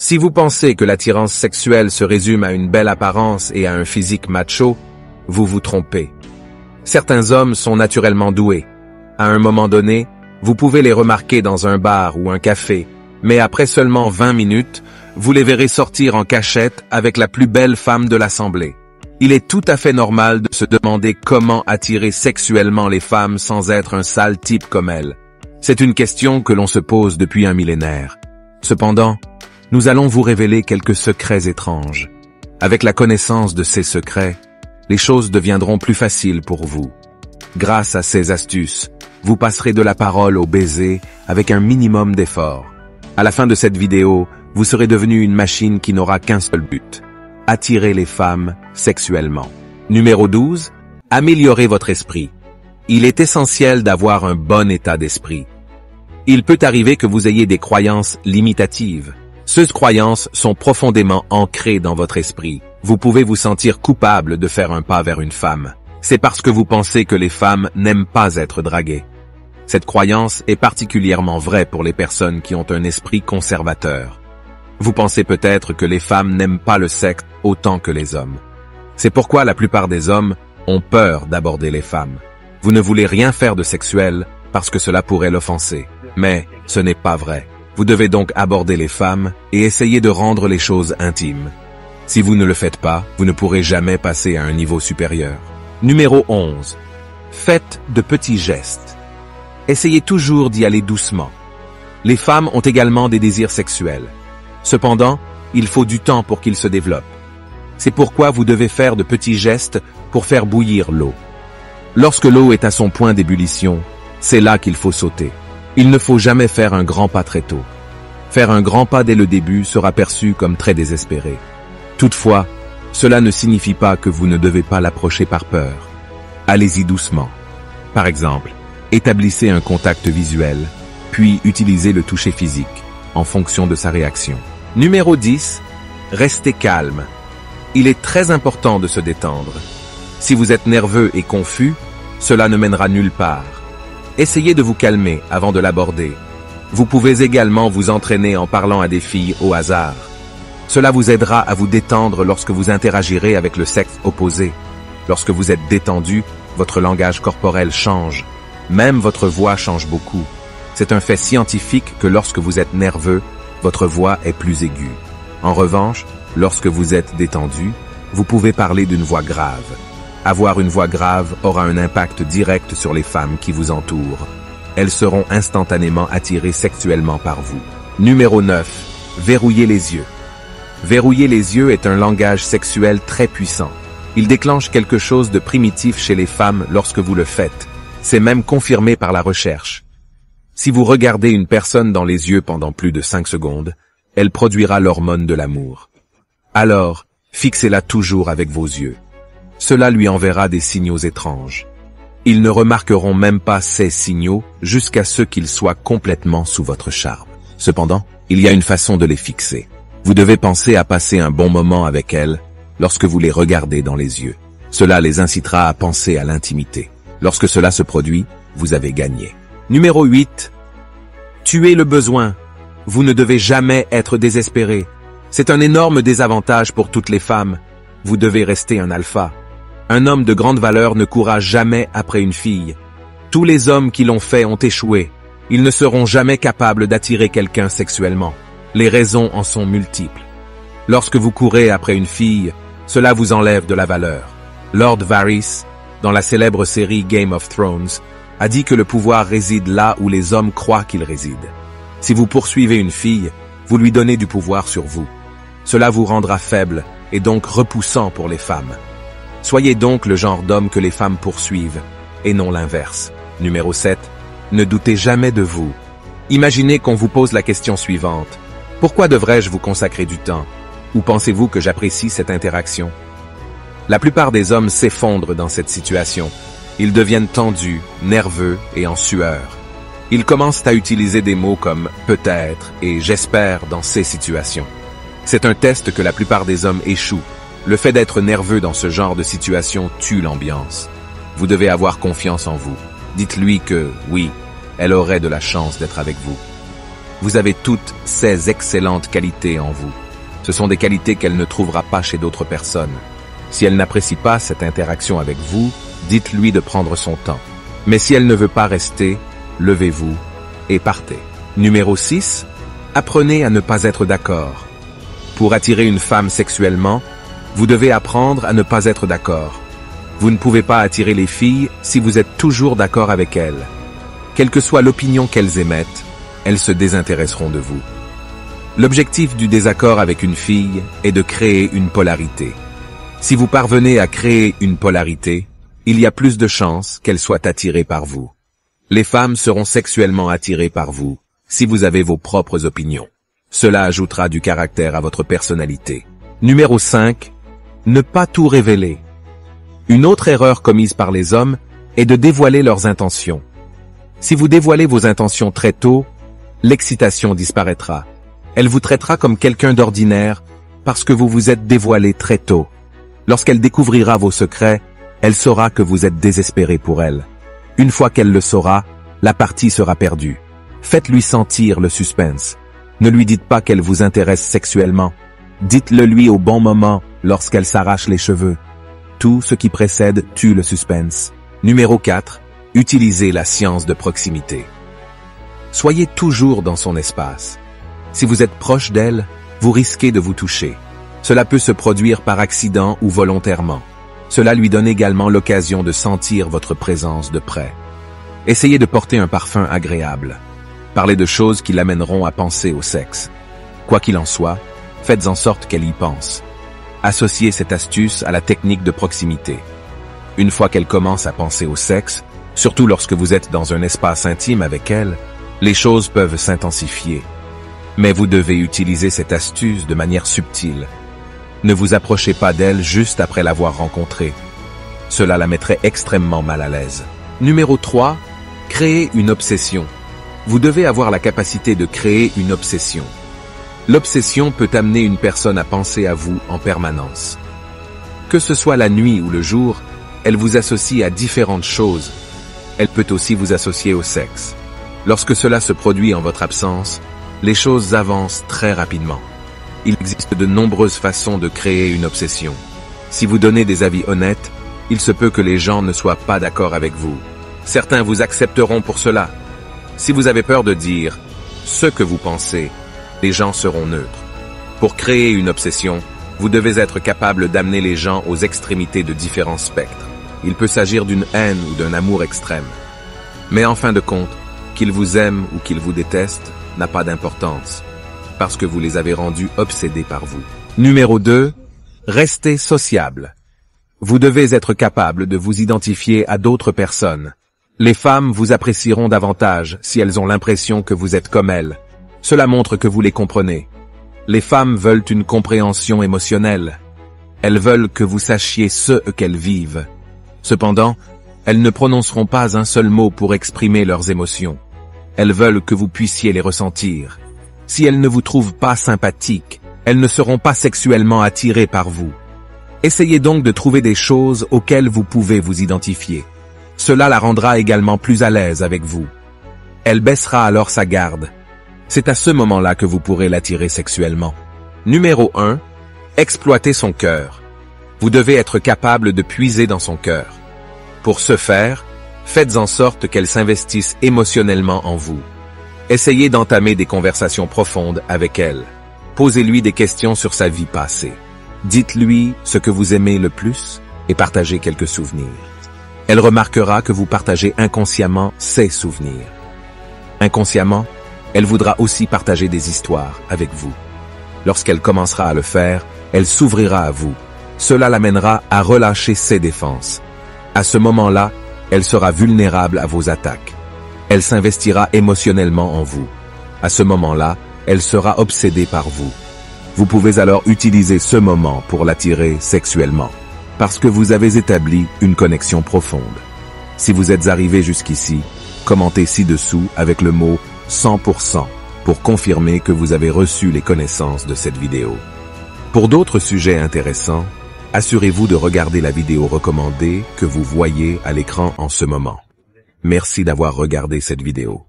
Si vous pensez que l'attirance sexuelle se résume à une belle apparence et à un physique macho, vous vous trompez. Certains hommes sont naturellement doués. À un moment donné, vous pouvez les remarquer dans un bar ou un café, mais après seulement 20 minutes, vous les verrez sortir en cachette avec la plus belle femme de l'assemblée. Il est tout à fait normal de se demander comment attirer sexuellement les femmes sans être un sale type comme elles. C'est une question que l'on se pose depuis un millénaire. Cependant, nous allons vous révéler quelques secrets étranges. Avec la connaissance de ces secrets, les choses deviendront plus faciles pour vous. Grâce à ces astuces, vous passerez de la parole au baiser avec un minimum d'effort. À la fin de cette vidéo, vous serez devenu une machine qui n'aura qu'un seul but: attirer les femmes sexuellement. Numéro 12. Améliorez votre esprit. Il est essentiel d'avoir un bon état d'esprit. Il peut arriver que vous ayez des croyances limitatives. Ces croyances sont profondément ancrées dans votre esprit. Vous pouvez vous sentir coupable de faire un pas vers une femme. C'est parce que vous pensez que les femmes n'aiment pas être draguées. Cette croyance est particulièrement vraie pour les personnes qui ont un esprit conservateur. Vous pensez peut-être que les femmes n'aiment pas le sexe autant que les hommes. C'est pourquoi la plupart des hommes ont peur d'aborder les femmes. Vous ne voulez rien faire de sexuel parce que cela pourrait l'offenser. Mais ce n'est pas vrai. Vous devez donc aborder les femmes et essayer de rendre les choses intimes. Si vous ne le faites pas, vous ne pourrez jamais passer à un niveau supérieur. Numéro 11. Faites de petits gestes. Essayez toujours d'y aller doucement. Les femmes ont également des désirs sexuels. Cependant, il faut du temps pour qu'ils se développent. C'est pourquoi vous devez faire de petits gestes pour faire bouillir l'eau. Lorsque l'eau est à son point d'ébullition, c'est là qu'il faut sauter. Il ne faut jamais faire un grand pas très tôt. Faire un grand pas dès le début sera perçu comme très désespéré. Toutefois, cela ne signifie pas que vous ne devez pas l'approcher par peur. Allez-y doucement. Par exemple, établissez un contact visuel, puis utilisez le toucher physique, en fonction de sa réaction. Numéro 10. Restez calme. Il est très important de se détendre. Si vous êtes nerveux et confus, cela ne mènera nulle part. Essayez de vous calmer avant de l'aborder. Vous pouvez également vous entraîner en parlant à des filles au hasard. Cela vous aidera à vous détendre lorsque vous interagirez avec le sexe opposé. Lorsque vous êtes détendu, votre langage corporel change. Même votre voix change beaucoup. C'est un fait scientifique que lorsque vous êtes nerveux, votre voix est plus aiguë. En revanche, lorsque vous êtes détendu, vous pouvez parler d'une voix grave. Avoir une voix grave aura un impact direct sur les femmes qui vous entourent. Elles seront instantanément attirées sexuellement par vous. Numéro 9. Verrouillez les yeux. Verrouiller les yeux est un langage sexuel très puissant. Il déclenche quelque chose de primitif chez les femmes lorsque vous le faites. C'est même confirmé par la recherche. Si vous regardez une personne dans les yeux pendant plus de 5 secondes, elle produira l'hormone de l'amour. Alors, fixez-la toujours avec vos yeux. Cela lui enverra des signaux étranges. Ils ne remarqueront même pas ces signaux jusqu'à ce qu'ils soient complètement sous votre charme. Cependant, il y a une façon de les fixer. Vous devez penser à passer un bon moment avec elles lorsque vous les regardez dans les yeux. Cela les incitera à penser à l'intimité. Lorsque cela se produit, vous avez gagné. Numéro 8. Tuez le besoin. Vous ne devez jamais être désespéré. C'est un énorme désavantage pour toutes les femmes. Vous devez rester un alpha. Un homme de grande valeur ne courra jamais après une fille. Tous les hommes qui l'ont fait ont échoué. Ils ne seront jamais capables d'attirer quelqu'un sexuellement. Les raisons en sont multiples. Lorsque vous courez après une fille, cela vous enlève de la valeur. Lord Varys, dans la célèbre série Game of Thrones, a dit que le pouvoir réside là où les hommes croient qu'il réside. Si vous poursuivez une fille, vous lui donnez du pouvoir sur vous. Cela vous rendra faible et donc repoussant pour les femmes. Soyez donc le genre d'homme que les femmes poursuivent, et non l'inverse. Numéro 7. Ne doutez jamais de vous. Imaginez qu'on vous pose la question suivante. Pourquoi devrais-je vous consacrer du temps? Ou pensez-vous que j'apprécie cette interaction? La plupart des hommes s'effondrent dans cette situation. Ils deviennent tendus, nerveux et en sueur. Ils commencent à utiliser des mots comme « peut-être » et « j'espère » dans ces situations. C'est un test que la plupart des hommes échouent. Le fait d'être nerveux dans ce genre de situation tue l'ambiance. Vous devez avoir confiance en vous. Dites-lui que, oui, elle aurait de la chance d'être avec vous. Vous avez toutes ces excellentes qualités en vous. Ce sont des qualités qu'elle ne trouvera pas chez d'autres personnes. Si elle n'apprécie pas cette interaction avec vous, dites-lui de prendre son temps. Mais si elle ne veut pas rester, levez-vous et partez. Numéro 6. Apprenez à ne pas être d'accord. Pour attirer une femme sexuellement, vous devez apprendre à ne pas être d'accord. Vous ne pouvez pas attirer les filles si vous êtes toujours d'accord avec elles. Quelle que soit l'opinion qu'elles émettent, elles se désintéresseront de vous. L'objectif du désaccord avec une fille est de créer une polarité. Si vous parvenez à créer une polarité, il y a plus de chances qu'elle soit attirée par vous. Les femmes seront sexuellement attirées par vous si vous avez vos propres opinions. Cela ajoutera du caractère à votre personnalité. Numéro 5. Ne pas tout révéler. Une autre erreur commise par les hommes est de dévoiler leurs intentions. Si vous dévoilez vos intentions très tôt, l'excitation disparaîtra. Elle vous traitera comme quelqu'un d'ordinaire parce que vous vous êtes dévoilé très tôt. Lorsqu'elle découvrira vos secrets, elle saura que vous êtes désespéré pour elle. Une fois qu'elle le saura, la partie sera perdue. Faites-lui sentir le suspense. Ne lui dites pas qu'elle vous intéresse sexuellement. Dites-le lui au bon moment lorsqu'elle s'arrache les cheveux. Tout ce qui précède tue le suspense. Numéro 4. Utilisez la science de proximité. Soyez toujours dans son espace. Si vous êtes proche d'elle, vous risquez de vous toucher. Cela peut se produire par accident ou volontairement. Cela lui donne également l'occasion de sentir votre présence de près. Essayez de porter un parfum agréable. Parlez de choses qui l'amèneront à penser au sexe. Quoi qu'il en soit, faites en sorte qu'elle y pense. Associez cette astuce à la technique de proximité. Une fois qu'elle commence à penser au sexe, surtout lorsque vous êtes dans un espace intime avec elle, les choses peuvent s'intensifier. Mais vous devez utiliser cette astuce de manière subtile. Ne vous approchez pas d'elle juste après l'avoir rencontrée. Cela la mettrait extrêmement mal à l'aise. Numéro 3. Créer une obsession. Vous devez avoir la capacité de créer une obsession. L'obsession peut amener une personne à penser à vous en permanence. Que ce soit la nuit ou le jour, elle vous associe à différentes choses. Elle peut aussi vous associer au sexe. Lorsque cela se produit en votre absence, les choses avancent très rapidement. Il existe de nombreuses façons de créer une obsession. Si vous donnez des avis honnêtes, il se peut que les gens ne soient pas d'accord avec vous. Certains vous accepteront pour cela. Si vous avez peur de dire ce que vous pensez, les gens seront neutres. Pour créer une obsession, vous devez être capable d'amener les gens aux extrémités de différents spectres. Il peut s'agir d'une haine ou d'un amour extrême. Mais en fin de compte, qu'ils vous aiment ou qu'ils vous détestent n'a pas d'importance, parce que vous les avez rendus obsédés par vous. Numéro 2. Restez sociable. Vous devez être capable de vous identifier à d'autres personnes. Les femmes vous apprécieront davantage si elles ont l'impression que vous êtes comme elles. Cela montre que vous les comprenez. Les femmes veulent une compréhension émotionnelle. Elles veulent que vous sachiez ce qu'elles vivent. Cependant, elles ne prononceront pas un seul mot pour exprimer leurs émotions. Elles veulent que vous puissiez les ressentir. Si elles ne vous trouvent pas sympathique, elles ne seront pas sexuellement attirées par vous. Essayez donc de trouver des choses auxquelles vous pouvez vous identifier. Cela la rendra également plus à l'aise avec vous. Elle baissera alors sa garde. C'est à ce moment-là que vous pourrez l'attirer sexuellement. Numéro 1. Exploitez son cœur. Vous devez être capable de puiser dans son cœur. Pour ce faire, faites en sorte qu'elle s'investisse émotionnellement en vous. Essayez d'entamer des conversations profondes avec elle. Posez-lui des questions sur sa vie passée. Dites-lui ce que vous aimez le plus et partagez quelques souvenirs. Elle remarquera que vous partagez inconsciemment ses souvenirs. Inconsciemment, elle voudra aussi partager des histoires avec vous. Lorsqu'elle commencera à le faire, elle s'ouvrira à vous. Cela l'amènera à relâcher ses défenses. À ce moment-là, elle sera vulnérable à vos attaques. Elle s'investira émotionnellement en vous. À ce moment-là, elle sera obsédée par vous. Vous pouvez alors utiliser ce moment pour l'attirer sexuellement, parce que vous avez établi une connexion profonde. Si vous êtes arrivé jusqu'ici, commentez ci-dessous avec le mot 100% pour confirmer que vous avez reçu les connaissances de cette vidéo. Pour d'autres sujets intéressants, assurez-vous de regarder la vidéo recommandée que vous voyez à l'écran en ce moment. Merci d'avoir regardé cette vidéo.